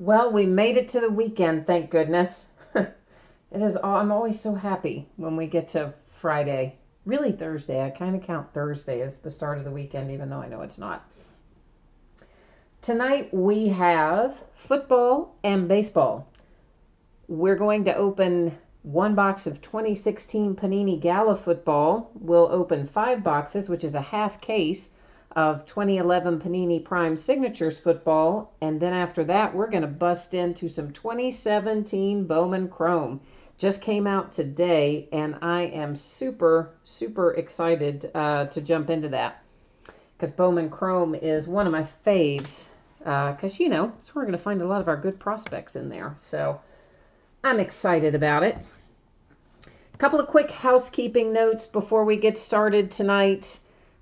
Well, we made it to the weekend, thank goodness. It is. I'm always so happy when we get to Friday. Really Thursday. I kind of count Thursday as the start of the weekend, even though I know it's not. Tonight we have football and baseball. We're going to open one box of 2016 Panini Gala football. We'll open 5 boxes, which is a half case of 2011 Panini Prime Signatures football. And then after that, we're going to bust into some 2017 Bowman Chrome. Just came out today, and I am super, super excited to jump into that. Because Bowman Chrome is one of my faves. Because, that's where we're going to find a lot of our good prospects in there. So I'm excited about it. A couple of quick housekeeping notes before we get started tonight.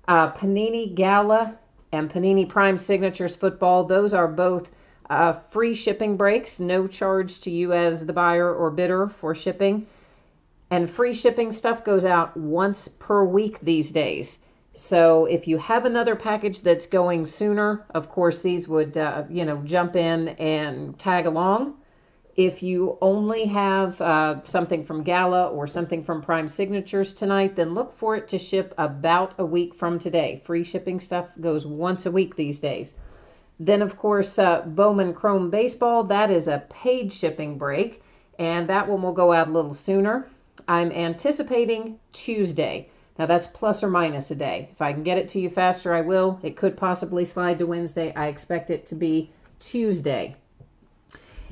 Panini Gala and Panini Prime Signatures football, those are both free shipping breaks, no charge to you as the buyer or bidder for shipping. And free shipping stuff goes out once per week these days. So if you have another package that's going sooner, of course, these would, jump in and tag along. If you only have something from Gala or something from Prime Signatures tonight, then look for it to ship about a week from today. Free shipping stuff goes once a week these days. Then, of course, Bowman Chrome Baseball, that is a paid shipping break, and that one will go out a little sooner. I'm anticipating Tuesday. Now, that's plus or minus a day. If I can get it to you faster, I will. It could possibly slide to Wednesday. I expect it to be Tuesday.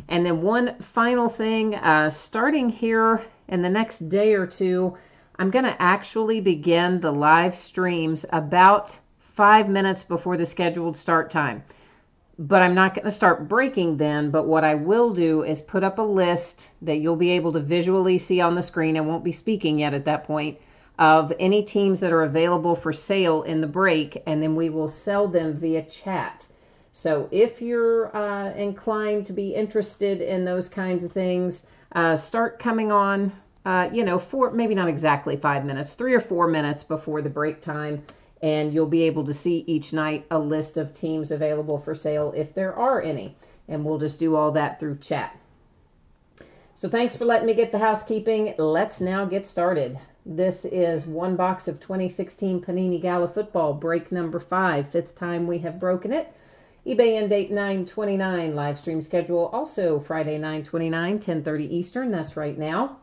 And then one final thing, starting here in the next day or two, I'm going to actually begin the live streams about 5 minutes before the scheduled start time. But I'm not going to start breaking then, but what I will do is put up a list that you'll be able to visually see on the screen. I won't be speaking yet at that point, of any teams that are available for sale in the break, and then we will sell them via chat. So if you're inclined to be interested in those kinds of things, start coming on, maybe not exactly 5 minutes, 3 or 4 minutes before the break time, and you'll be able to see each night a list of teams available for sale if there are any. And we'll just do all that through chat. So thanks for letting me get the housekeeping. Let's now get started. This is one box of 2016 Panini Gala football, break number 5, 5th time we have broken it. eBay end date 9/29, live stream schedule also Friday 9/29, 10:30 Eastern, that's right now.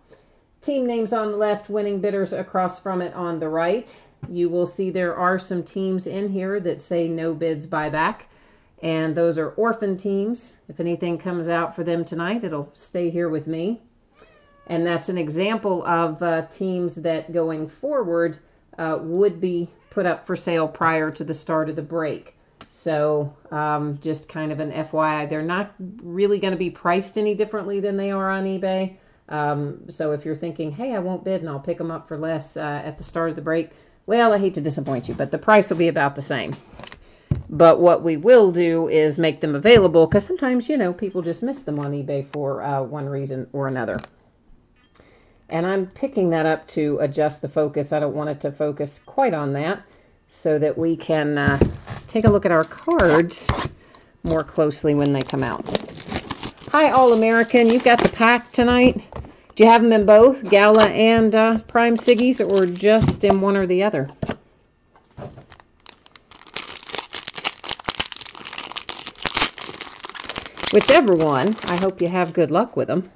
Team names on the left, winning bidders across from it on the right. You will see there are some teams in here that say no bids buyback, and those are orphan teams. If anything comes out for them tonight, it'll stay here with me. And that's an example of teams that going forward would be put up for sale prior to the start of the break. So just kind of an FYI, they're not really going to be priced any differently than they are on eBay. So if you're thinking, hey, I won't bid and I'll pick them up for less at the start of the break, well, I hate to disappoint you, but the price will be about the same. But what we will do is make them available because sometimes, people just miss them on eBay for one reason or another. And I'm picking that up to adjust the focus. I don't want it to focus quite on that so that we can take a look at our cards more closely when they come out. Hi, All-American. You've got the pack tonight. Do you have them in both, Gala and Prime Siggies, or just in one or the other? Whichever one. I hope you have good luck with them.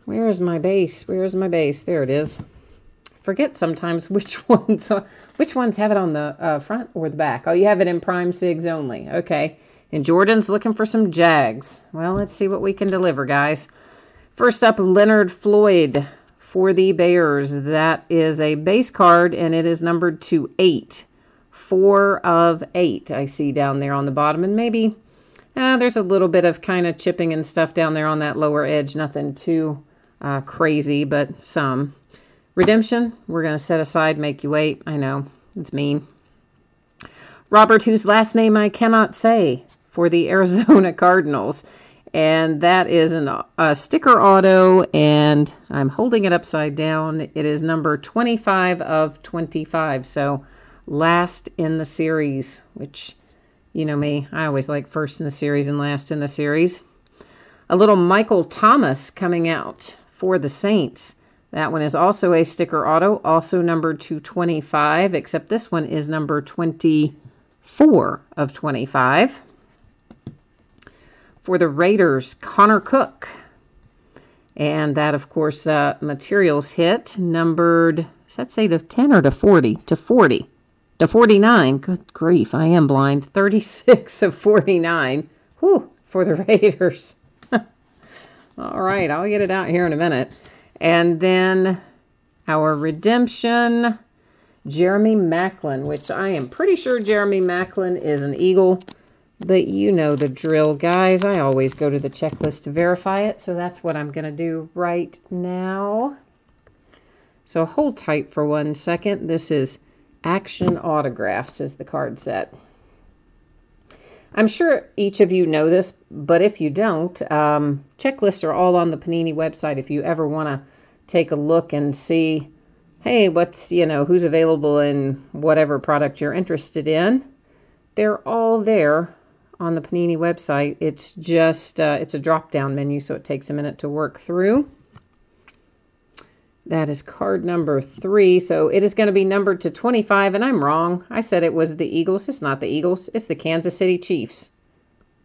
Where is my base? Where is my base? There it is. I forget sometimes which ones have it on the front or the back. Oh, you have it in Prime Sigs only. Okay. And Jordan's looking for some Jags. Well, let's see what we can deliver, guys. First up, Leonard Floyd for the Bears. That is a base card, and it is numbered to 8. 4 of 8 I see down there on the bottom. And maybe there's a little bit of kind of chipping and stuff down there on that lower edge. Nothing too crazy, but some. Redemption, we're going to set aside, make you wait. I know, it's mean. Robert, whose last name I cannot say, for the Arizona Cardinals. And that is a sticker auto, and I'm holding it upside down. It is number 25 of 25. So last in the series, which, you know me, I always like first in the series and last in the series. A little Michael Thomas coming out for the Saints. That one is also a sticker auto, also numbered to 25, except this one is number 24 of 25. For the Raiders, Connor Cook. And that, of course, materials hit, numbered, does that say to 10 or to 40? To 40. To 49. Good grief, I am blind. 36 of 49. Whew, for the Raiders. All right, I'll get it out here in a minute. And then our redemption, Jeremy Maclin, which I am pretty sure Jeremy Maclin is an Eagle. But you know the drill, guys. I always go to the checklist to verify it. So that's what I'm going to do right now. So hold tight for 1 second. This is Action Autographs is the card set. I'm sure each of you know this, but if you don't, checklists are all on the Panini website if you ever want to take a look and see, hey, what's, who's available in whatever product you're interested in. They're all there on the Panini website. It's just, it's a drop-down menu, so it takes a minute to work through. That is card number 3, so it is going to be numbered to 25, and I'm wrong. I said it was the Eagles. It's not the Eagles. It's the Kansas City Chiefs.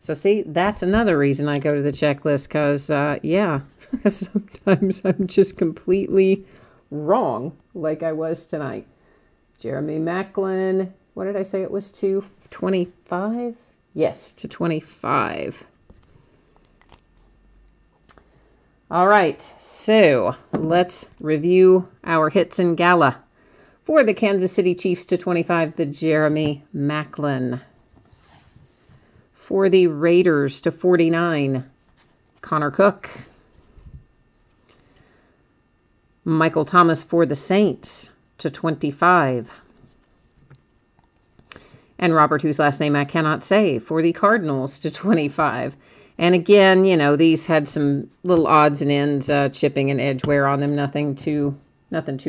So see, that's another reason I go to the checklist, because, yeah, sometimes I'm just completely wrong, like I was tonight. Jeremy Maclin, what did I say it was to? 25? Yes, to 25. All right, so let's review our hits in Gala. For the Kansas City Chiefs to 25, the Jeremy Maclin. For the Raiders to 49, Connor Cook. Michael Thomas for the Saints to 25. And Robert, whose last name I cannot say, for the Cardinals to 25. And again, these had some little odds and ends, chipping and edge wear on them. Nothing too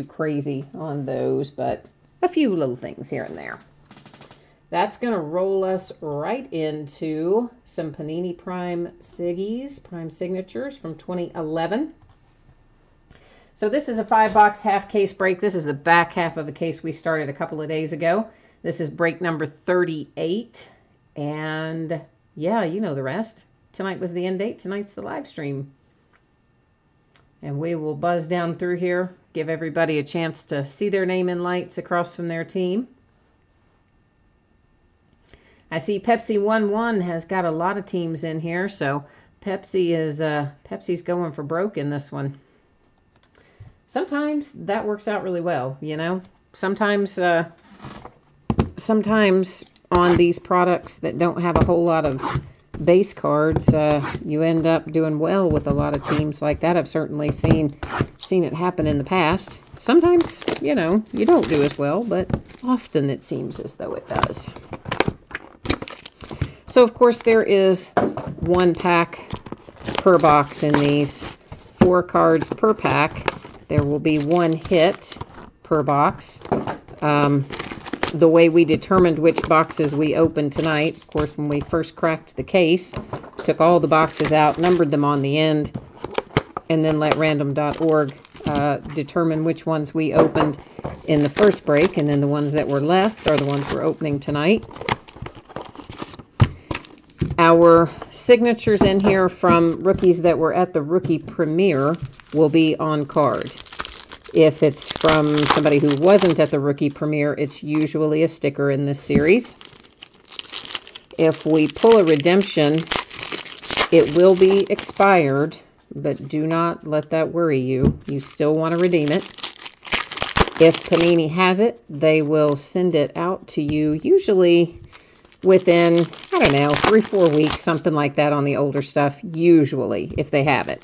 crazy on those, but a few little things here and there. That's going to roll us right into some Panini Prime Siggies, Prime Signatures from 2011. So this is a 5-box half case break. This is the back half of a case we started a couple of days ago. This is break number 38. And yeah, you know the rest. Tonight was the end date. Tonight's the live stream. And we will buzz down through here, give everybody a chance to see their name in lights across from their team. I see Pepsi 1-1 has got a lot of teams in here, so Pepsi's going for broke in this one. Sometimes that works out really well, Sometimes on these products that don't have a whole lot of base cards, you end up doing well with a lot of teams like that. I've certainly seen it happen in the past. Sometimes, you don't do as well, but often it seems as though it does. So, of course, there is 1 pack per box in these, 4 cards per pack. There will be 1 hit per box. The way we determined which boxes we opened tonight, of course, when we first cracked the case, took all the boxes out, numbered them on the end, and then let random.org determine which ones we opened in the first break, and then the ones that were left are the ones we're opening tonight. Our signatures in here from rookies that were at the rookie premiere will be on card. If it's from somebody who wasn't at the rookie premiere, it's usually a sticker in this series. If we pull a redemption, it will be expired, but do not let that worry you. You still want to redeem it. If Panini has it, they will send it out to you, usually within, 3-4 weeks, something like that on the older stuff, usually, if they have it.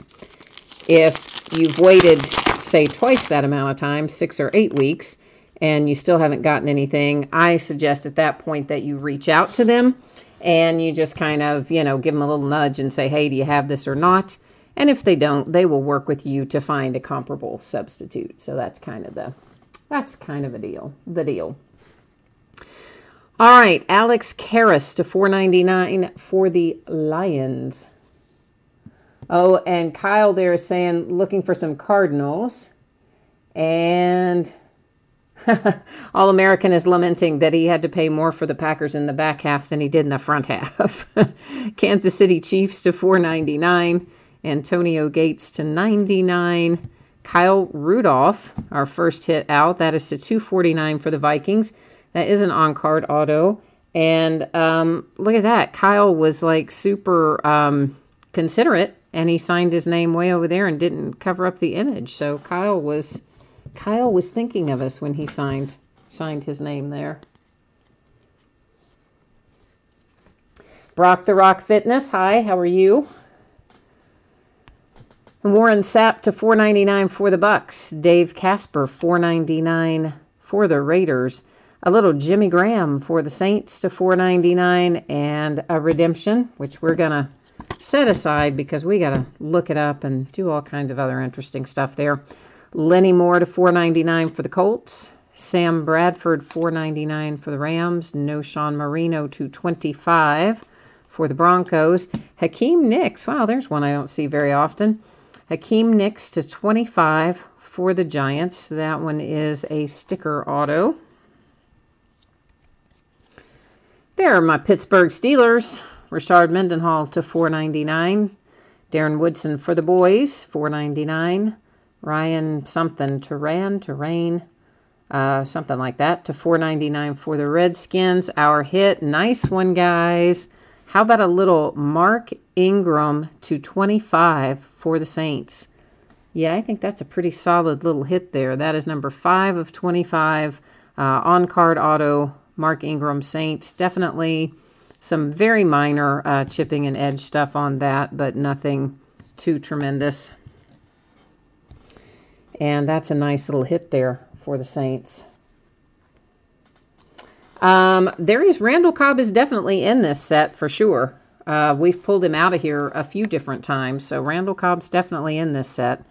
If you've waited, say, twice that amount of time, 6 or 8 weeks, and you still haven't gotten anything, I suggest at that point that you reach out to them and you just kind of, give them a little nudge and say, hey, do you have this or not? And if they don't, they will work with you to find a comparable substitute. So that's kind of the deal. All right, Alex Karras to $4.99 for the Lions. Oh, and Kyle there is saying, looking for some Cardinals. And All-American is lamenting that he had to pay more for the Packers in the back half than he did in the front half. Kansas City Chiefs to $4.99. Antonio Gates to $99. Kyle Rudolph, our first hit out, that is to $2.49 for the Vikings. That is an on-card auto. And look at that. Kyle was like super considerate, and he signed his name way over there and didn't cover up the image. So Kyle was thinking of us when he signed his name there. Brock the Rock Fitness, hi, how are you? Warren Sapp to $4.99 for the Bucks. Dave Casper, $4.99 for the Raiders. A little Jimmy Graham for the Saints to $4.99, and a redemption, which we're going to set aside because we got to look it up and do all kinds of other interesting stuff there. Lenny Moore to $4.99 for the Colts. Sam Bradford, $4.99 for the Rams. No Sean Marino to $25 for the Broncos. Hakeem Nicks, wow, there's one I don't see very often. Hakeem Nicks to $25 for the Giants. That one is a sticker auto. There are my Pittsburgh Steelers. Rashard Mendenhall to $4.99. Darren Woodson for the boys, $4.99. Ryan something, Rain, something like that, to $4.99 for the Redskins. Our hit, nice one, guys. How about a little Mark Ingram to $25 for the Saints? Yeah, I think that's a pretty solid little hit there. That is number 5 of 25 on-card auto, Mark Ingram Saints. Definitely some very minor chipping and edge stuff on that, but nothing too tremendous. And that's a nice little hit there for the Saints. Randall Cobb is definitely in this set for sure. We've pulled him out of here a few different times, so Randall Cobb's definitely in this set.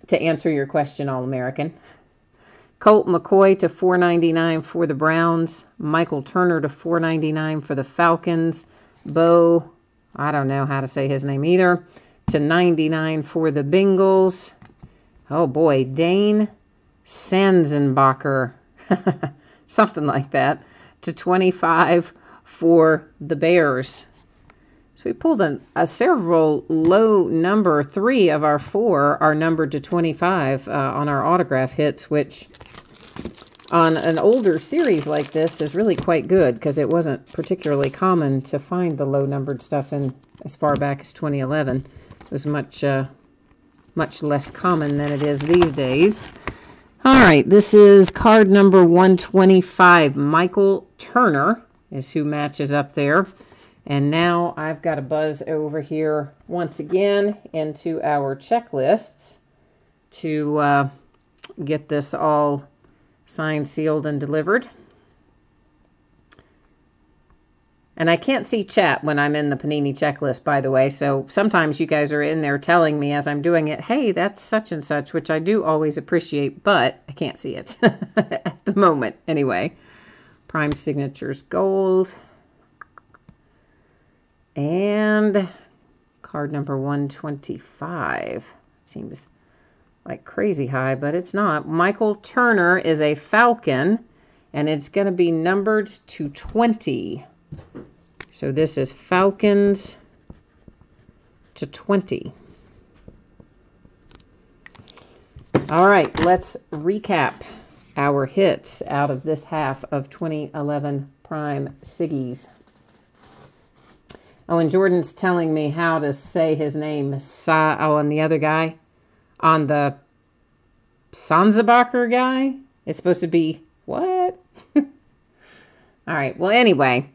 To answer your question, All-American. Colt McCoy to $4.99 for the Browns. Michael Turner to $4.99 for the Falcons. Bo, I don't know how to say his name either, to $99 for the Bengals. Oh boy, Dane Sanzenbacher, something like that, to $25 for the Bears. So we pulled a several low number. 3 of our 4 are numbered to 25 on our autograph hits, which on an older series like this is really quite good because it wasn't particularly common to find the low numbered stuff in as far back as 2011. It was much less common than it is these days. All right, this is card number 125. Michael Turner is who matches up there. And now I've got to buzz over here once again into our checklists to get this all signed, sealed, and delivered. And I can't see chat when I'm in the Panini checklist, by the way, so sometimes you guys are in there telling me as I'm doing it, hey, that's such and such, which I do always appreciate, but I can't see it at the moment. Anyway, Prime Signatures Gold. And card number 125. Seems like crazy high, but it's not. Michael Turner is a Falcon, and it's going to be numbered to 20. So this is Falcons to 20. All right, let's recap our hits out of this half of 2011 Prime Siggies. Oh, and Jordan's telling me how to say his name. And the other guy, on the Sanzenbacher guy, it's supposed to be what? All right. Well, anyway,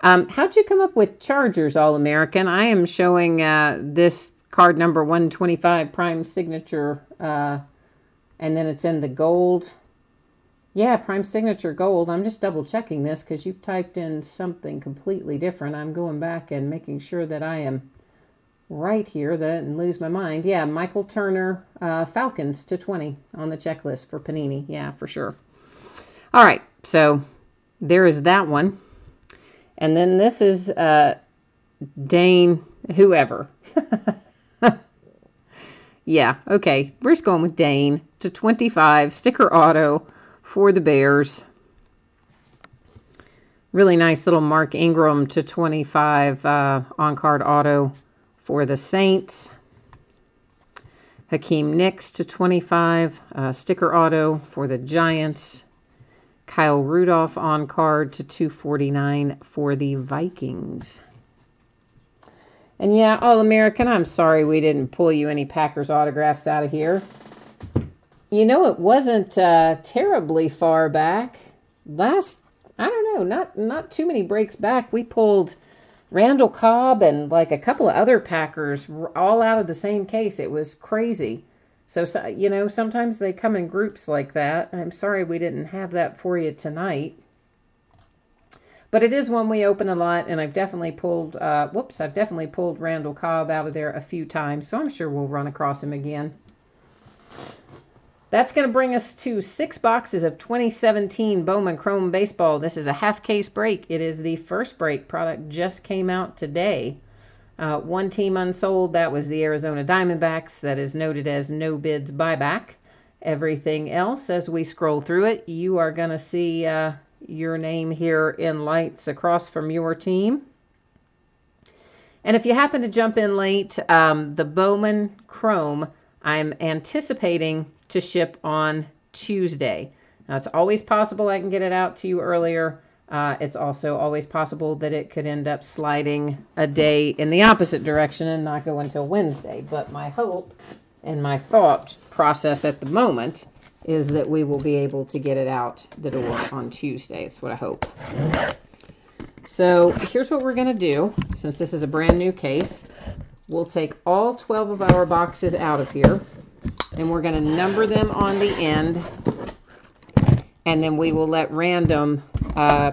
how'd you come up with Chargers All-American? I am showing this card number 125 Prime Signature, and then it's in the gold. Yeah, Prime Signature Gold. I'm just double checking this because you typed in something completely different. I'm going back and making sure that I am right here and lose my mind. Yeah, Michael Turner, Falcons to 20 on the checklist for Panini. Yeah, for sure. All right, so there is that one. And then this is Dane whoever. Yeah, okay. We're just going with Dane to 25. Sticker auto for the Bears. Really nice little Mark Ingram to 25 on-card auto for the Saints. Hakeem Nicks to 25 sticker auto for the Giants. Kyle Rudolph on-card to 249 for the Vikings. And yeah, All-American, I'm sorry we didn't pull you any Packers autographs out of here. You know, it wasn't terribly far back. I don't know, not too many breaks back. We pulled Randall Cobb and like a couple of other Packers all out of the same case. It was crazy. So, you know, sometimes they come in groups like that. I'm sorry we didn't have that for you tonight. But it is one we open a lot, and I've definitely pulled, I've definitely pulled Randall Cobb out of there a few times, so I'm sure we'll run across him again. That's going to bring us to 6 boxes of 2017 Bowman Chrome Baseball. This is a half-case break. It is the first break. Product just came out today. One team unsold. That was the Arizona Diamondbacks. That is noted as no bids buyback. Everything else, as we scroll through it, you are going to see your name here in lights across from your team. And if you happen to jump in late, the Bowman Chrome, I'm anticipating to ship on Tuesday. Now, it's always possible I can get it out to you earlier. It's also always possible that it could end up sliding a day in the opposite direction and not go until Wednesday. But my hope and my thought process at the moment is that we will be able to get it out the door on Tuesday. That's what I hope. So here's what we're going to do. Since this is a brand new case, we'll take all 12 of our boxes out of here, and we're going to number them on the end, and then we will let random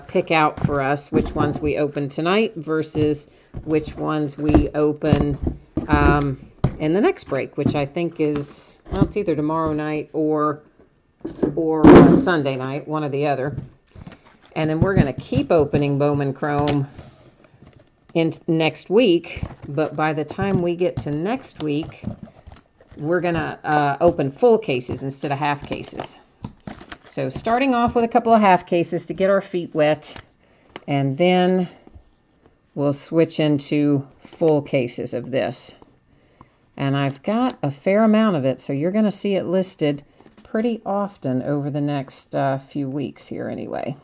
pick out for us which ones we open tonight versus which ones we open in the next break, which I think is, well, it's either tomorrow night or Sunday night, one or the other. And then we're going to keep opening Bowman Chrome in next week, but by the time we get to next week, we're going to open full cases instead of half cases. So starting off with a couple of half cases to get our feet wet, and then we'll switch into full cases of this. And I've got a fair amount of it, so you're going to see it listed pretty often over the next few weeks here anyway.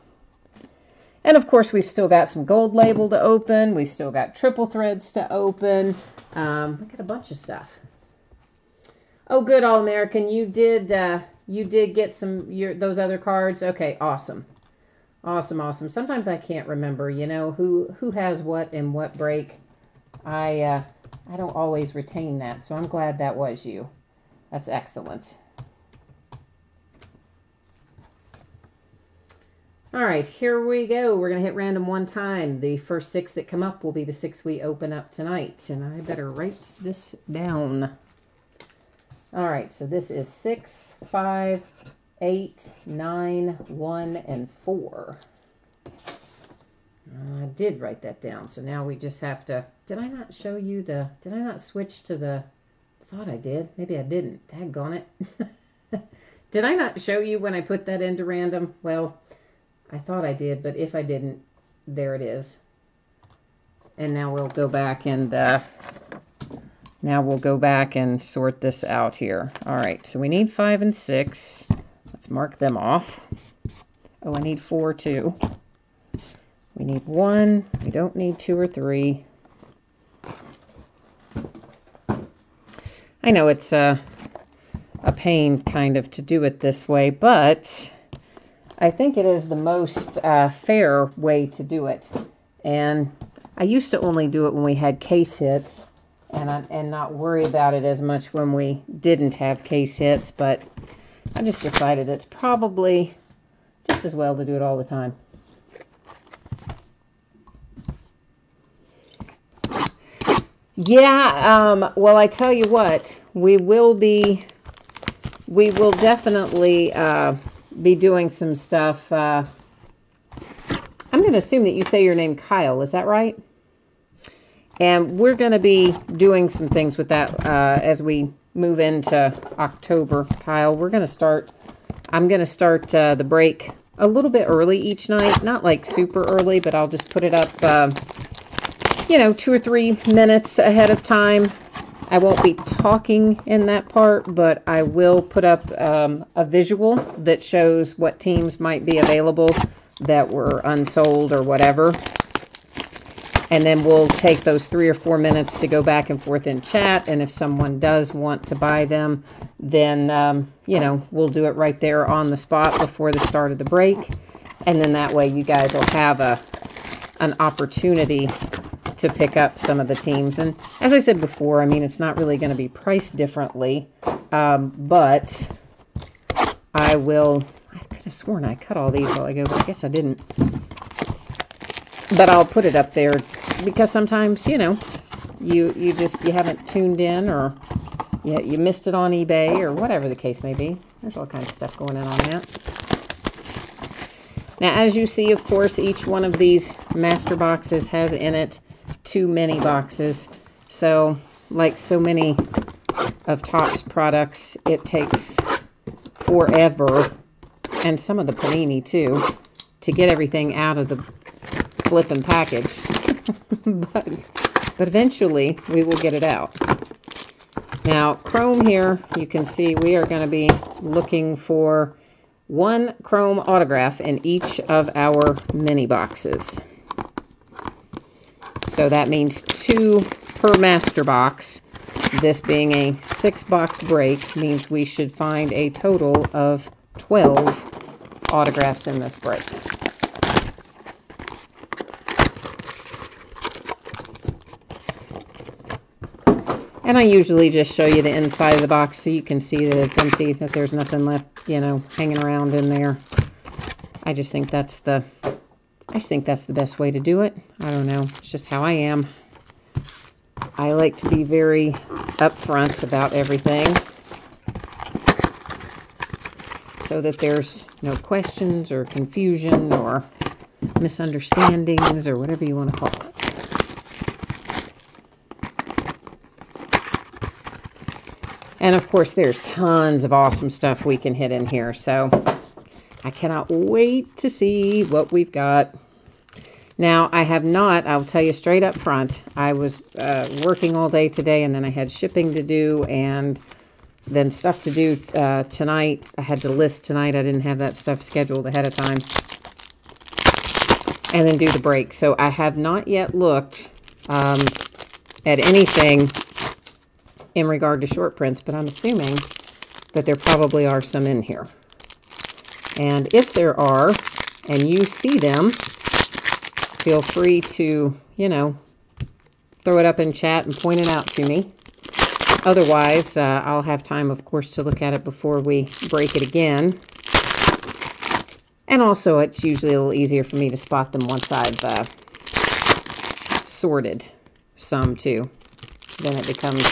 And of course, we've still got some gold label to open. We've still got triple threads to open. We've got a bunch of stuff. Oh, good, All-American. You did get those other cards. Okay, awesome. Awesome. Sometimes I can't remember, you know, who has what in what break. I don't always retain that, so I'm glad that was you. That's excellent. All right, here we go. We're going to hit random one time. The first 6 that come up will be the 6 we open up tonight. And I better write this down. All right, so this is 6, 5, 8, 9, 1, and 4. I did write that down, so now we just have to... Did I not show you the... Did I not switch to the... I thought I did. Maybe I didn't. Daggone it. Did I not show you when I put that into random? Well... I thought I did, but if I didn't, there it is. And now we'll go back and sort this out here. All right, so we need 5 and 6. Let's mark them off. Oh, I need 4 too. We need 1. We don't need 2 or 3. I know it's a pain kind of to do it this way, but I think it is the most fair way to do it. And I used to only do it when we had case hits and not worry about it as much when we didn't have case hits, but I just decided it's probably just as well to do it all the time. Yeah, well, I tell you what, we will definitely be doing some stuff. I'm going to assume that you say your name Kyle. Is that right? And we're going to be doing some things with that as we move into October, Kyle, I'm going to start the break a little bit early each night. Not like super early, but I'll just put it up, 2 or 3 minutes ahead of time. I won't be talking in that part, but I will put up a visual that shows what teams might be available that were unsold or whatever. And then we'll take those 3 or 4 minutes to go back and forth in chat. And if someone does want to buy them, then, we'll do it right there on the spot before the start of the break. And then that way you guys will have an opportunity to pick up some of the teams. And as I said before, I mean, it's not really going to be priced differently. But I could have sworn I cut all these while I go, but I guess I didn't. But I'll put it up there because sometimes, you haven't tuned in, or you missed it on eBay or whatever the case may be. There's all kinds of stuff going on that. Now, as you see, of course, each one of these master boxes has in it 2 mini boxes. So, like so many of Topps products, it takes forever, and some of the Panini too, to get everything out of the flipping package. but eventually we will get it out. Now, Chrome here, you can see we are going to be looking for 1 Chrome autograph in each of our mini boxes. So that means 2 per master box. This being a 6-box break means we should find a total of 12 autographs in this break. And I usually just show you the inside of the box so you can see that it's empty, that there's nothing left, hanging around in there. I just think that's the best way to do it. I don't know. It's just how I am. I like to be very upfront about everything so that there's no questions or confusion or misunderstandings or whatever you want to call it. And of course, there's tons of awesome stuff we can hit in here. So I cannot wait to see what we've got. Now, I'll tell you straight up front, I was working all day today, and then I had shipping to do, and then stuff to do tonight. I had to list tonight. I didn't have that stuff scheduled ahead of time. And then do the break. So I have not yet looked at anything in regard to short prints, but I'm assuming that there probably are some in here. And if there are, and you see them, feel free to, throw it up in chat and point it out to me. Otherwise, I'll have time, of course, to look at it before we break it again. And also, it's usually a little easier for me to spot them once I've sorted some, too. Then it becomes,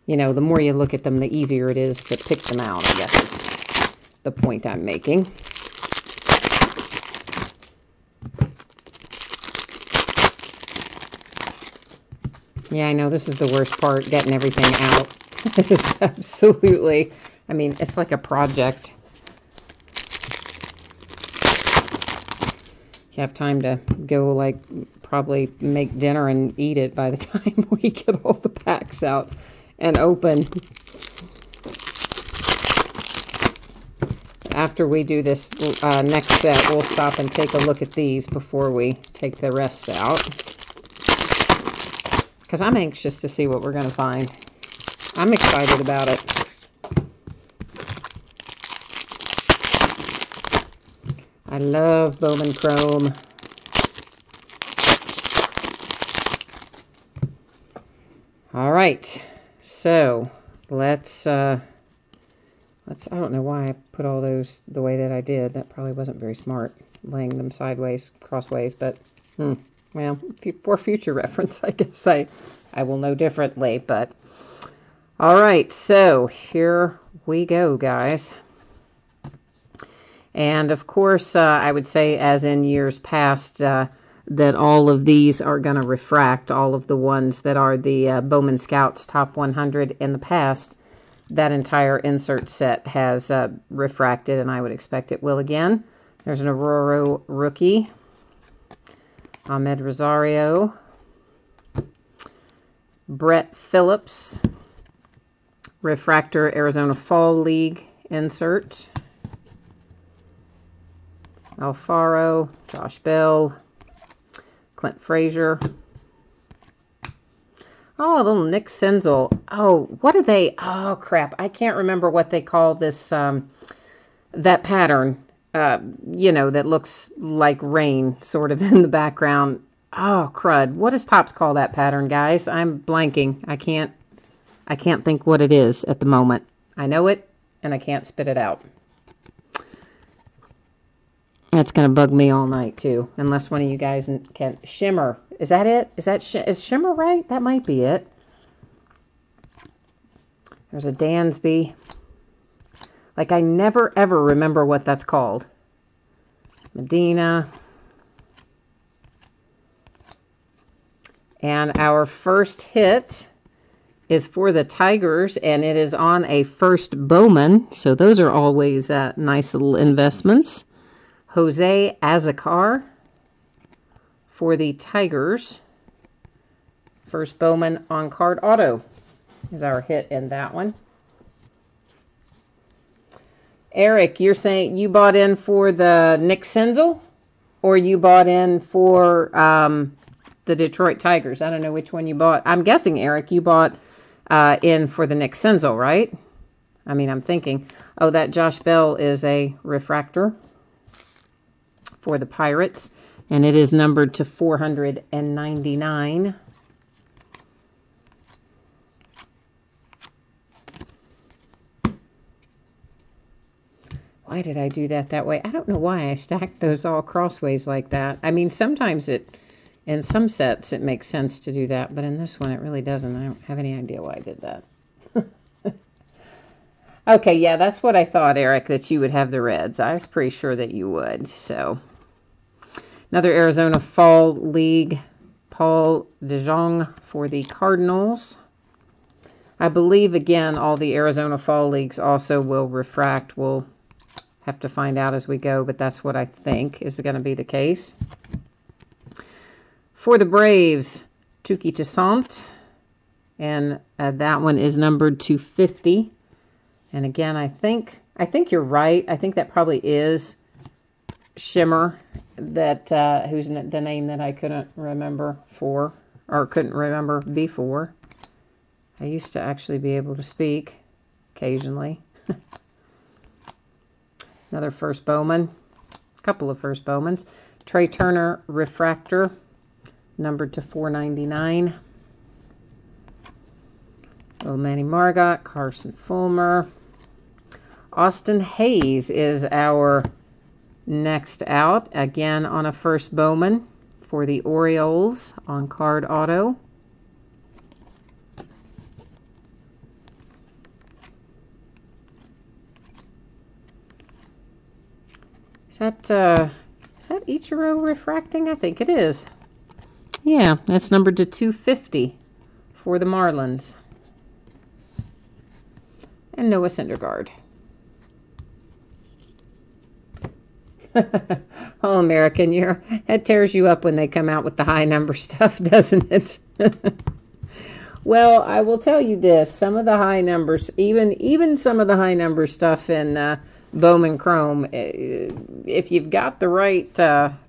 the more you look at them, the easier it is to pick them out, I guess is the point I'm making. Yeah, I know this is the worst part, getting everything out. It's absolutely, it's like a project. You have time to go, probably make dinner and eat it by the time we get all the packs out and open. After we do this next set, we'll stop and take a look at these before we take the rest out. Because I'm anxious to see what we're going to find. I'm excited about it. I love Bowman Chrome. All right, so let's I don't know why I put all those the way that I did. That probably wasn't very smart, laying them sideways, crossways, but well, for future reference, I guess I will know differently. But all right, so here we go, guys. And of course, I would say, as in years past, that all of these are going to refract, all of the ones that are the Bowman Scouts Top 100 in the past. That entire insert set has refracted, and I would expect it will again. There's an Aurora rookie, Ahmed Rosario, Brett Phillips, refractor Arizona Fall League insert, Alfaro, Josh Bell, Clint Frazier. Oh, a little Nick Senzel. Oh, what are they? Oh, crap. I can't remember what they call this, that pattern, you know, that looks like rain sort of in the background. Oh, crud. What does Topps call that pattern, guys? I'm blanking. I can't think what it is at the moment. I know it, and I can't spit it out. That's going to bug me all night, too, unless one of you guys can. Shimmer. Is that it? Is Shimmer right? That might be it. There's a Dansby. Like, I never, ever remember what that's called. Medina. And our first hit is for the Tigers, and it is on a first Bowman. So those are always nice little investments. Jose Azocar for the Tigers. First Bowman on card auto is our hit in that one. Eric, you're saying you bought in for the Nick Senzel, or you bought in for the Detroit Tigers? I don't know which one you bought. I'm guessing, Eric, you bought in for the Nick Senzel, right? I mean, I'm thinking. Oh, that Josh Bell is a refractor for the Pirates, and it is numbered to 499. Why did I do that way? I don't know why I stacked those all crossways like that. I mean, sometimes in some sets, it makes sense to do that, but in this one, it really doesn't. I don't have any idea why I did that. Okay, yeah, that's what I thought, Eric, that you would have the Reds. I was pretty sure that you would, so. Another Arizona Fall League, Paul DeJong for the Cardinals. I believe, again, all the Arizona Fall Leagues also will refract. We'll have to find out as we go, but that's what I think is going to be the case. For the Braves, Touki Toussaint, and that one is numbered to 50. And again, I think you're right. I think that probably is Shimmer, that who's the name that I couldn't remember before. I used to actually be able to speak occasionally. Another first Bowman, a couple of first Bowmans. Trey Turner refractor, numbered to 499. Little Manny Margot, Carson Fulmer. Austin Hayes is our next out, again on a first Bowman for the Orioles on card auto. Is that Ichiro refracting? I think it is. Yeah, that's numbered to 250 for the Marlins. And Noah Syndergaard. Oh, American, it tears you up when they come out with the high number stuff, doesn't it? Well, I will tell you this. Some of the high numbers, even some of the high number stuff in Bowman Chrome, if you've got the right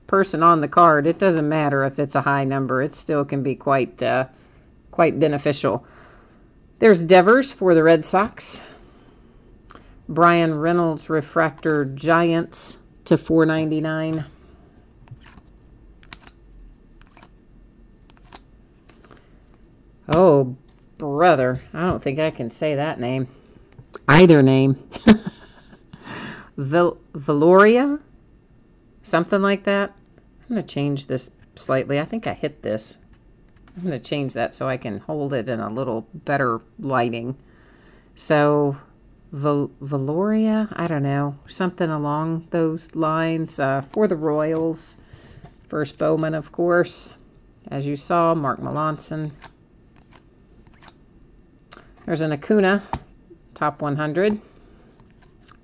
person on the card, it doesn't matter if it's a high number. It still can be quite beneficial. There's Devers for the Red Sox. Brian Reynolds refractor Giants to 499. Oh, brother. I don't think I can say that name. Either name. Valoria? Something like that. I'm going to change this slightly. I think I hit this. I'm going to change that so I can hold it in a little better lighting. So, Valoria? I don't know. Something along those lines for the Royals. First Bowman, of course, as you saw, Mark Melanson. There's an Acuna, top 100.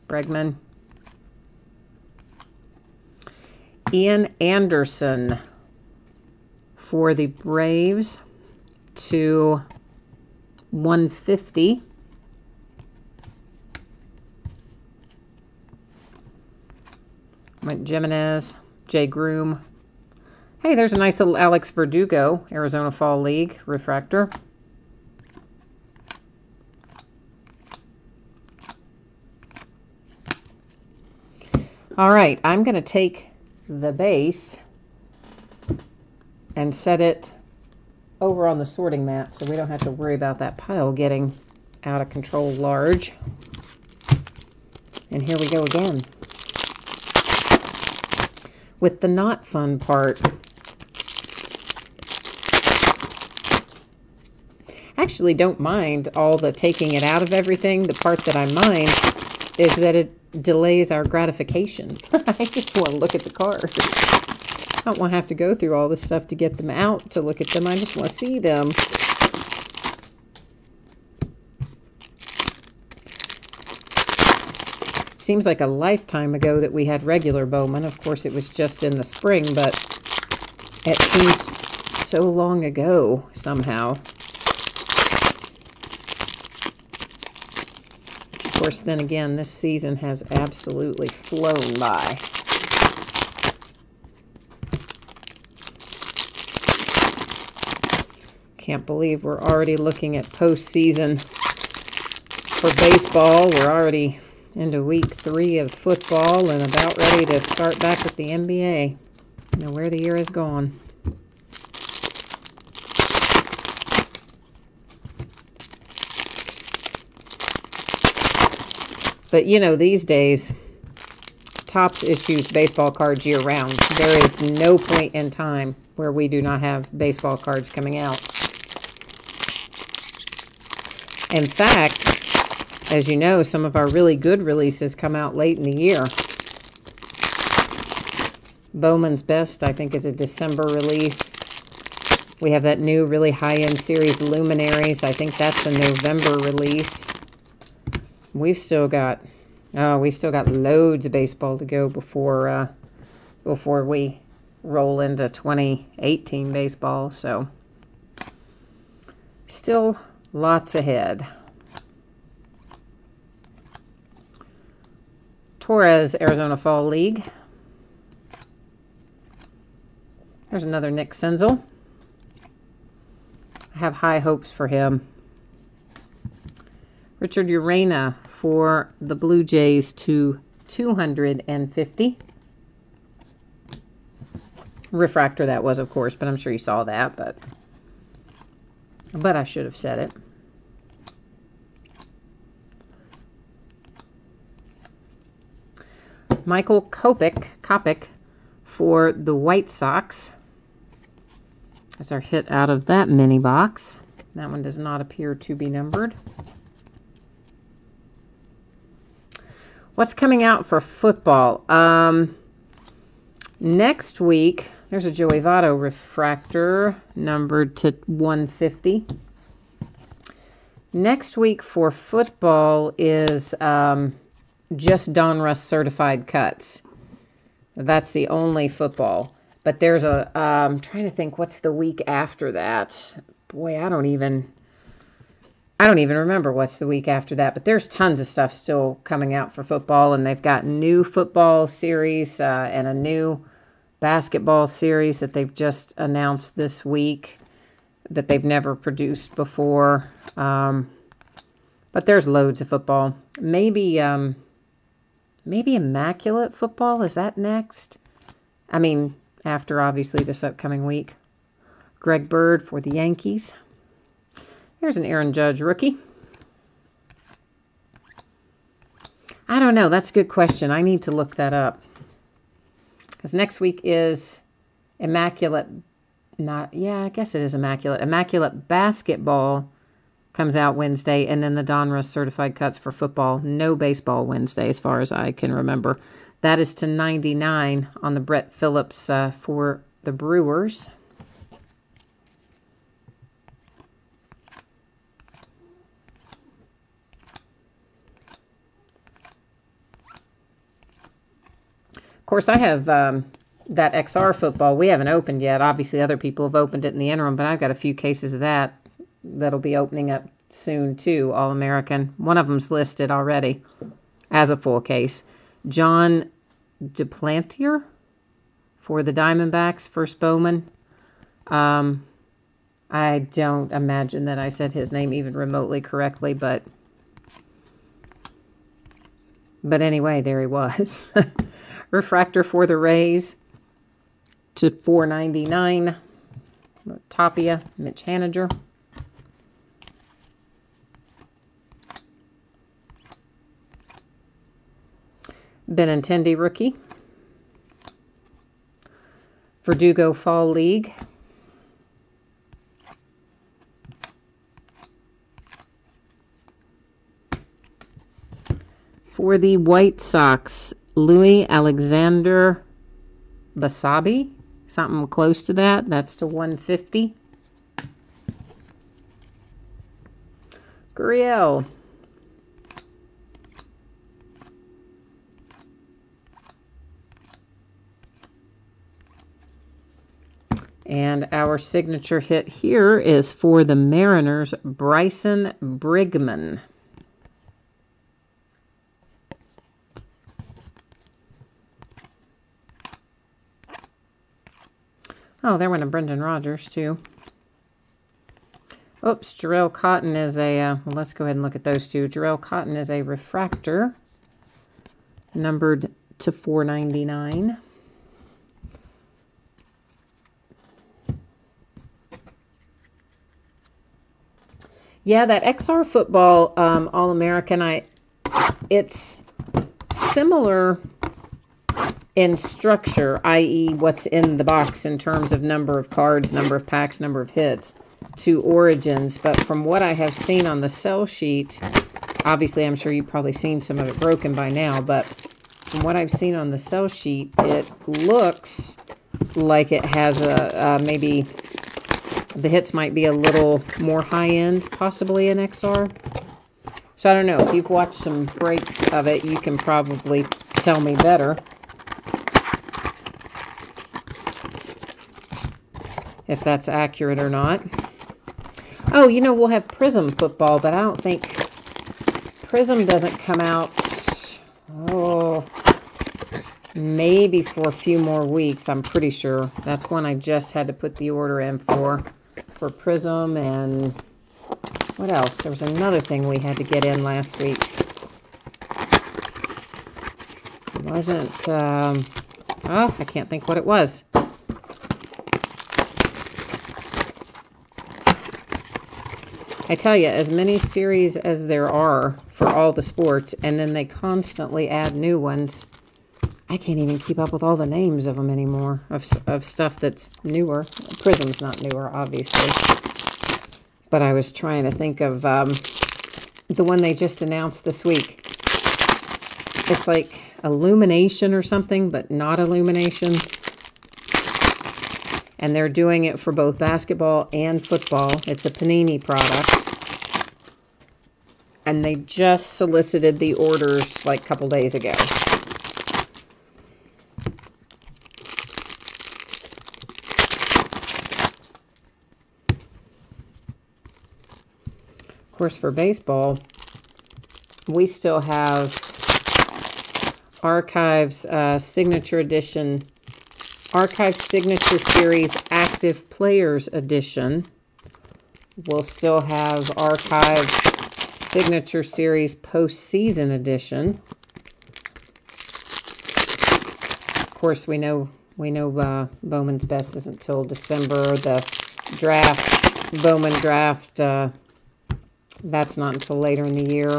Bregman. Ian Anderson for the Braves to 150. Went Jimenez, Jay Groom. Hey, there's a nice little Alex Verdugo, Arizona Fall League refractor. All right, I'm going to take the base and set it over on the sorting mat so we don't have to worry about that pile getting out of control large. And here we go again with the not fun part. Actually don't mind all the taking it out of everything. The part that I mind is that it delays our gratification. I just want to look at the cards. I don't want to have to go through all this stuff to get them out to look at them. I just want to see them. Seems like a lifetime ago that we had regular Bowman. Of course, it was just in the spring, but it seems so long ago somehow. Of course, then again, this season has absolutely flown by. Can't believe we're already looking at postseason for baseball. We're already into week 3 of football and about ready to start back with the NBA. You know where the year has gone. But, you know, these days, Topps issues baseball cards year-round. There is no point in time where we do not have baseball cards coming out. In fact, as you know, some of our really good releases come out late in the year. Bowman's Best, I think, is a December release. We have that new really high-end series, Luminaries. I think that's a November release. We've still got, we still got loads of baseball to go before we roll into 2018 baseball. So still lots ahead. Torres, Arizona Fall League. There's another Nick Senzel. I have high hopes for him. Richard Urena for the Blue Jays to 250. Refractor that was, of course, but I'm sure you saw that, but I should have said it. Michael Kopech for the White Sox. That's our hit out of that mini box. That one does not appear to be numbered. What's coming out for football? Next week, there's a Joey Votto refractor numbered to 150. Next week for football is just Donruss certified cuts. That's the only football. But there's a, I'm trying to think, what's the week after that? Boy, I don't even remember what's the week after that, but there's tons of stuff still coming out for football, and they've got new football series and a new basketball series that they've just announced this week that they've never produced before. But there's loads of football. Maybe Immaculate Football, is that next? I mean, after obviously this upcoming week. Greg Bird for the Yankees. Here's an Aaron Judge rookie. I don't know. That's a good question. I need to look that up. Because next week is Immaculate. I guess it is Immaculate. Immaculate Basketball comes out Wednesday. And then the Donruss certified cuts for football. No baseball Wednesday as far as I can remember. That is to 99 on the Brett Phillips for the Brewers. Of course, I have that XR football. We haven't opened yet. Obviously, other people have opened it in the interim, but I've got a few cases of that that'll be opening up soon, too. All-American. One of them's listed already as a full case. John Duplantier for the Diamondbacks, first Bowman. I don't imagine that I said his name even remotely correctly, but anyway, there he was. Refractor for the Rays to $4.99. Tapia, Mitch Haniger. Benintendi rookie. Verdugo Fall League. For the White Sox, Louis Alexander Basabe, something close to that. That's to $150. Gurriel. And our signature hit here is for the Mariners, Bryson Brigman. Oh, there went a Brendan Rodgers, too. Oops, Jarrell Cotton is a, well, let's go ahead and look at those two. Jarrell Cotton is a refractor, numbered to $4.99. Yeah, that XR football All-American, it's similar in structure, i.e. what's in the box in terms of number of cards, number of packs, number of hits, to Origins. But from what I have seen on the sell sheet, obviously I'm sure you've probably seen some of it broken by now, but from what I've seen on the sell sheet, it looks like it has maybe the hits might be a little more high-end, possibly in XR. So I don't know. If you've watched some breaks of it, you can probably tell me better if that's accurate or not. Oh, you know, we'll have Prism football, but I don't think Prism doesn't come out, maybe for a few more weeks, I'm pretty sure. That's one I just had to put the order in for Prism. And what else? There was another thing we had to get in last week. It wasn't, I can't think what it was. I tell you, as many series as there are for all the sports, and then they constantly add new ones, I can't even keep up with all the names of them anymore, of stuff that's newer. Prism's not newer, obviously. But I was trying to think of the one they just announced this week. It's like Illumination or something, but not Illumination. And they're doing it for both basketball and football. It's a Panini product. And they just solicited the orders like a couple days ago. Of course, for baseball, we still have Archives Signature Edition, Archive Signature Series Active Players Edition. We'll still have Archive Signature Series Postseason Edition. Of course, we know Bowman's Best isn't until December. The draft, Bowman draft, that's not until later in the year.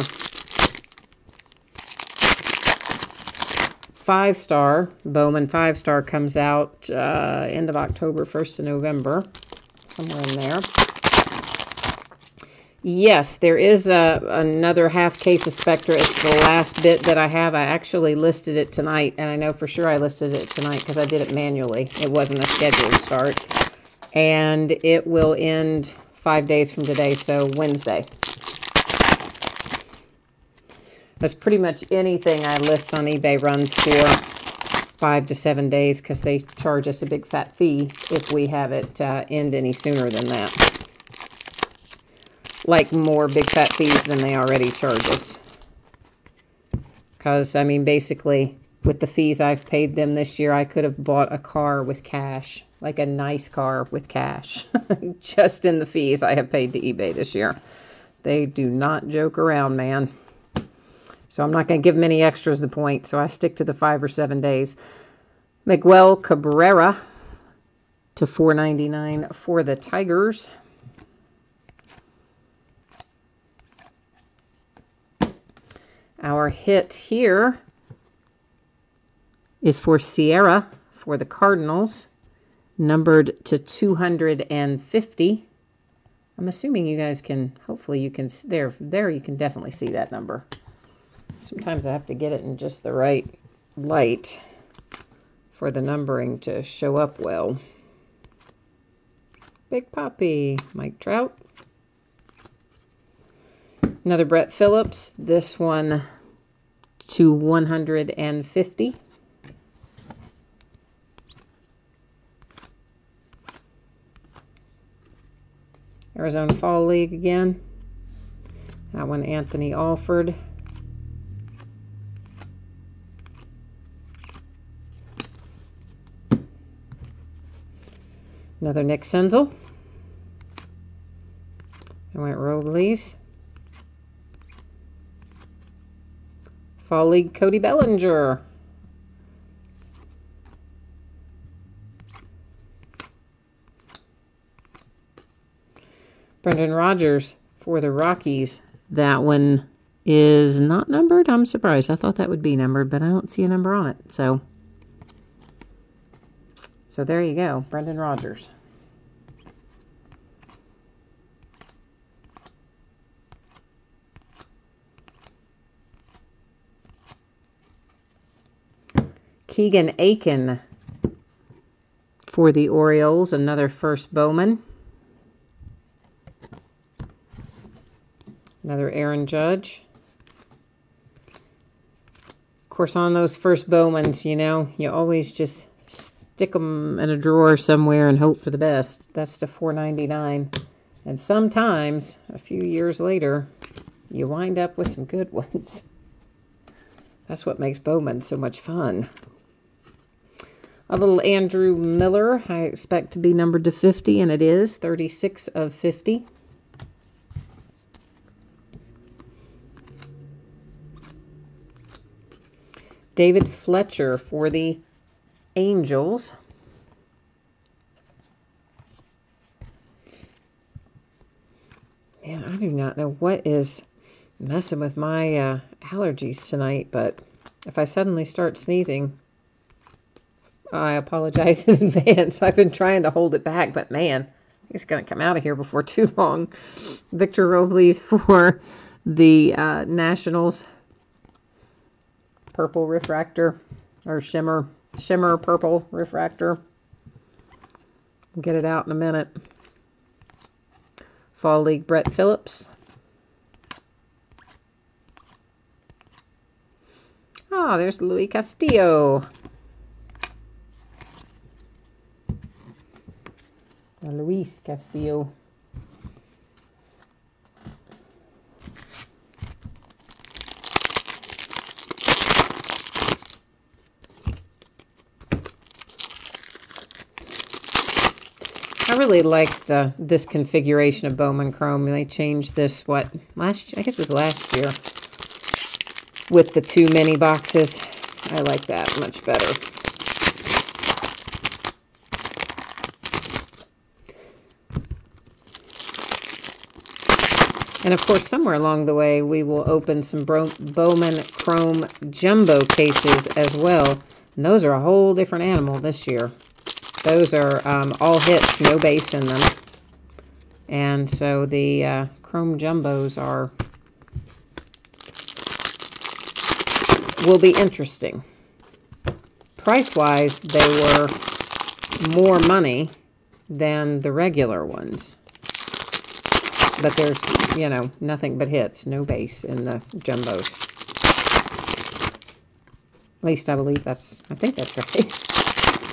5-star, Bowman 5-star comes out end of October, 1st of November, somewhere in there. Yes, there is another half case of Spectra. It's the last bit that I have. I actually listed it tonight, and I know for sure I listed it tonight because I did it manually. It wasn't a scheduled start. And it will end 5 days from today, so Wednesday. That's pretty much anything I list on eBay runs for 5 to 7 days because they charge us a big fat fee if we have it end any sooner than that. Like more big fat fees than they already charge us. Because, I mean, basically, with the fees I've paid them this year, I could have bought a car with cash. Like a nice car with cash. Just in the fees I have paid to eBay this year. They do not joke around, man. So I'm not going to give them any extras the point. So I stick to the 5 or 7 days. Miguel Cabrera to $4.99 for the Tigers. Our hit here is for Sierra for the Cardinals, numbered to 250. I'm assuming you guys can, hopefully you can, there you can definitely see that number. Sometimes I have to get it in just the right light for the numbering to show up well. Big Poppy, Mike Trout. Another Brett Phillips, this one to 150. Arizona Fall League again. That one Anthony Alford. Another Nick Senzel. I went Robles. Fall League Cody Bellinger. Brendan Rodgers for the Rockies. That one is not numbered. I'm surprised. I thought that would be numbered, but I don't see a number on it. So there you go. Brendan Rodgers. Keegan Aiken for the Orioles, another first Bowman. Another Aaron Judge. Of course, on those first Bowmans, you know, you always just stick them in a drawer somewhere and hope for the best. That's to $4.99. And sometimes, a few years later, you wind up with some good ones. That's what makes Bowman so much fun. A little Andrew Miller, I expect to be numbered to 50, and it is 36 of 50. David Fletcher for the Angels. Man, I do not know what is messing with my allergies tonight, but if I suddenly start sneezing, I apologize in advance. I've been trying to hold it back, but man, it's going to come out of here before too long. Victor Robles for the Nationals. Purple refractor, or shimmer purple refractor. We'll get it out in a minute. Fall League Brett Phillips. Oh, there's Luis Castillo. Luis Castillo. I really like this configuration of Bowman Chrome. They changed this, I guess it was last year, with the 2 mini boxes. I like that much better. And of course, somewhere along the way, we will open some Bowman Chrome Jumbo cases as well. And those are a whole different animal this year. Those are all hits, no base in them. And so the Chrome Jumbos will be interesting. Price-wise, they were more money than the regular ones. But there's, you know, nothing but hits, no base in the Jumbos. At least I believe I think that's right.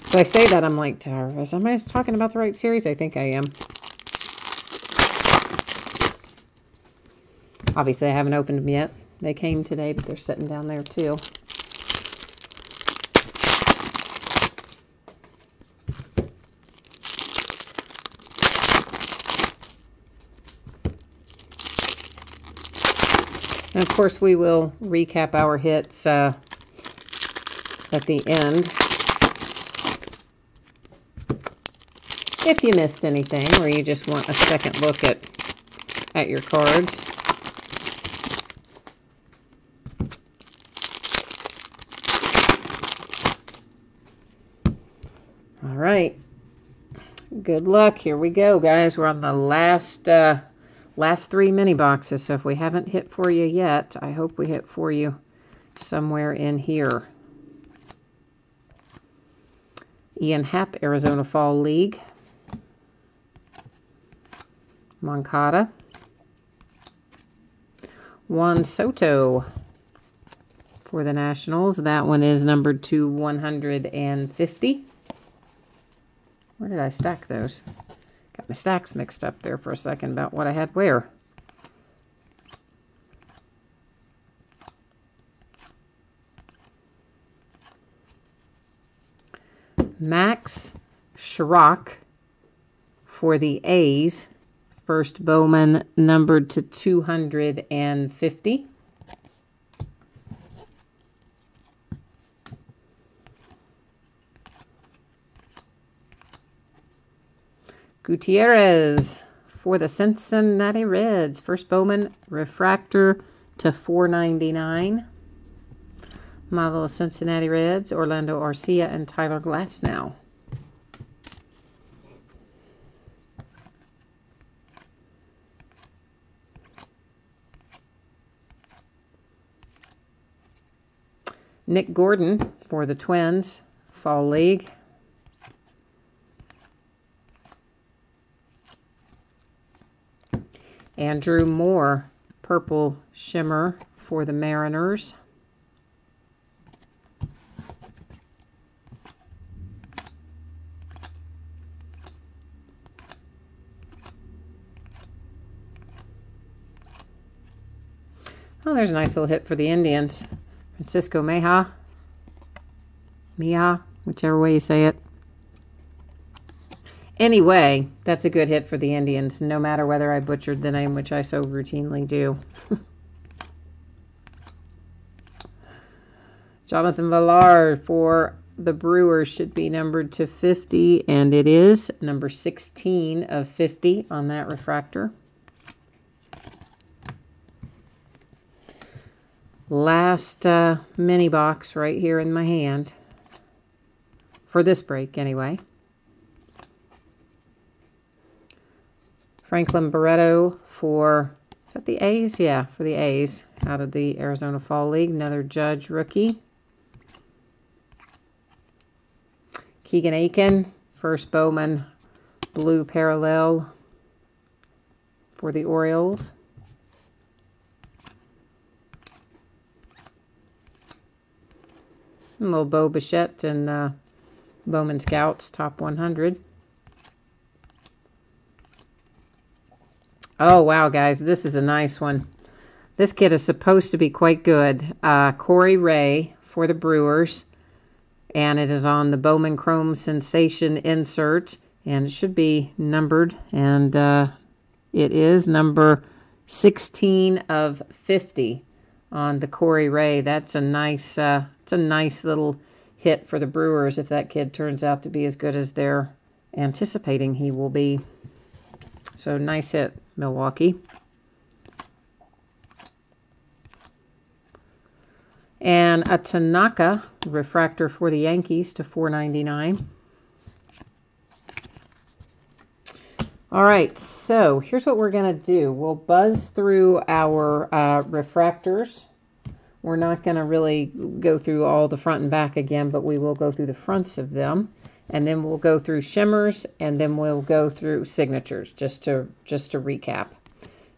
So I say that, I'm like, am I talking about the right series? I think I am. Obviously, I haven't opened them yet. They came today, but they're sitting down there too. And of course, we will recap our hits at the end. If you missed anything, or you just want a second look at your cards. All right. Good luck. Here we go, guys. We're on the last 3 mini boxes. So if we haven't hit for you yet, I hope we hit for you somewhere in here. Ian Happ, Arizona Fall League. Moncada. Juan Soto for the Nationals. That one is numbered to 150. Where did I stack those? Got my stacks mixed up there for a second about what I had where. Max Schrock for the A's. First Bowman numbered to 250. Gutierrez for the Cincinnati Reds. First Bowman refractor to 499. Model of Cincinnati Reds, Orlando Arcia and Tyler Glasnow. Nick Gordon for the Twins, Fall League. Andrew Moore, Purple Shimmer for the Mariners. Oh, there's a nice little hit for the Indians. Francisco Mejia, whichever way you say it. Anyway, that's a good hit for the Indians, no matter whether I butchered the name, which I so routinely do. Jonathan Villar for the Brewers should be numbered to 50, and it is number 16 of 50 on that refractor. Last mini box right here in my hand. For this break, anyway. Franklin Barreto for, is that the A's? Yeah, for the A's. Out of the Arizona Fall League. Another Judge rookie. Keegan Aiken, first Bowman blue parallel for the Orioles. A little Bo Bichette and Bowman Scouts, top 100. Oh, wow, guys, this is a nice one. This kid is supposed to be quite good. Corey Ray for the Brewers. And it is on the Bowman Chrome Sensation insert. And it should be numbered. And it is number 16 of 50 on the Corey Ray. That's a nice, it's a nice little hit for the Brewers if that kid turns out to be as good as they're anticipating he will be. So nice hit, Milwaukee. And a Tanaka refractor for the Yankees to 499. All right, so here's what we're going to do. We'll buzz through our refractors. We're not going to really go through all the front and back again, but we will go through the fronts of them. And then we'll go through shimmers, and then we'll go through signatures, just to recap.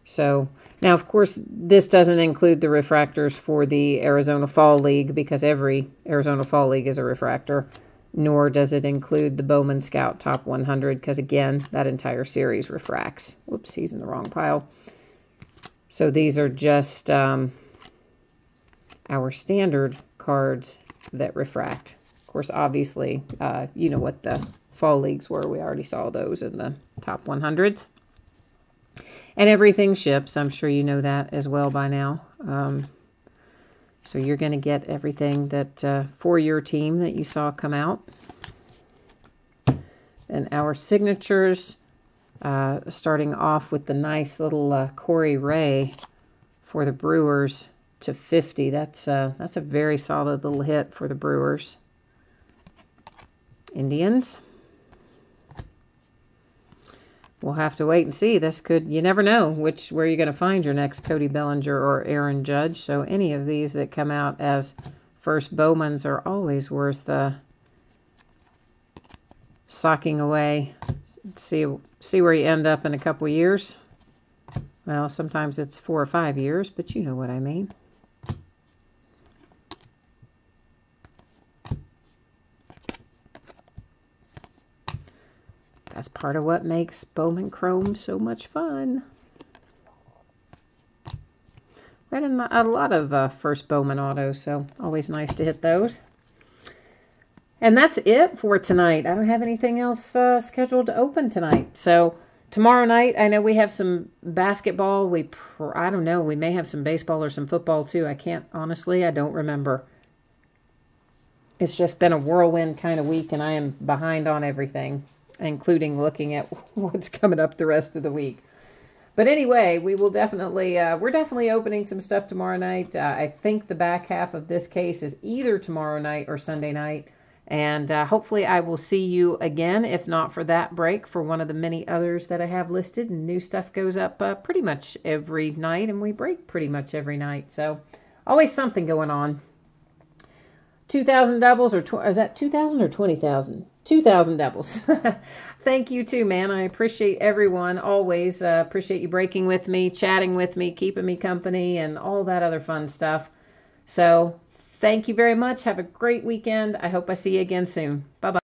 So now, of course, this doesn't include the refractors for the Arizona Fall League, because every Arizona Fall League is a refractor. Nor does it include the Bowman Scout Top 100, because again, that entire series refracts. Whoops, he's in the wrong pile. So these are just our standard cards that refract. Of course, obviously, you know what the Fall Leagues were. We already saw those in the Top 100s. And everything ships. I'm sure you know that as well by now. So you're going to get everything that for your team that you saw come out. And our signatures, starting off with the nice little Corey Ray for the Brewers to 50. That's a very solid little hit for the Brewers. Indians. We'll have to wait and see. You never know where you're going to find your next Cody Bellinger or Aaron Judge. So any of these that come out as first Bowmans are always worth socking away. See where you end up in a couple years. Well, sometimes it's 4 or 5 years, but you know what I mean. That's part of what makes Bowman Chrome so much fun. We had a lot of first Bowman autos, so always nice to hit those. And that's it for tonight. I don't have anything else scheduled to open tonight. So tomorrow night, I know we have some basketball. I don't know. We may have some baseball or some football too. Honestly, I don't remember. It's just been a whirlwind kind of week, and I am behind on everything, including looking at what's coming up the rest of the week. But anyway, we're definitely opening some stuff tomorrow night. I think the back half of this case is either tomorrow night or Sunday night. And hopefully I will see you again, if not for that break, for one of the many others that I have listed. And new stuff goes up pretty much every night, and we break pretty much every night. So always something going on. 2,000 doubles, or is that 2,000 or 20,000? 2,000 doubles. Thank you too, man. I appreciate everyone. Always appreciate you breaking with me, chatting with me, keeping me company, and all that other fun stuff. So thank you very much. Have a great weekend. I hope I see you again soon. Bye-bye.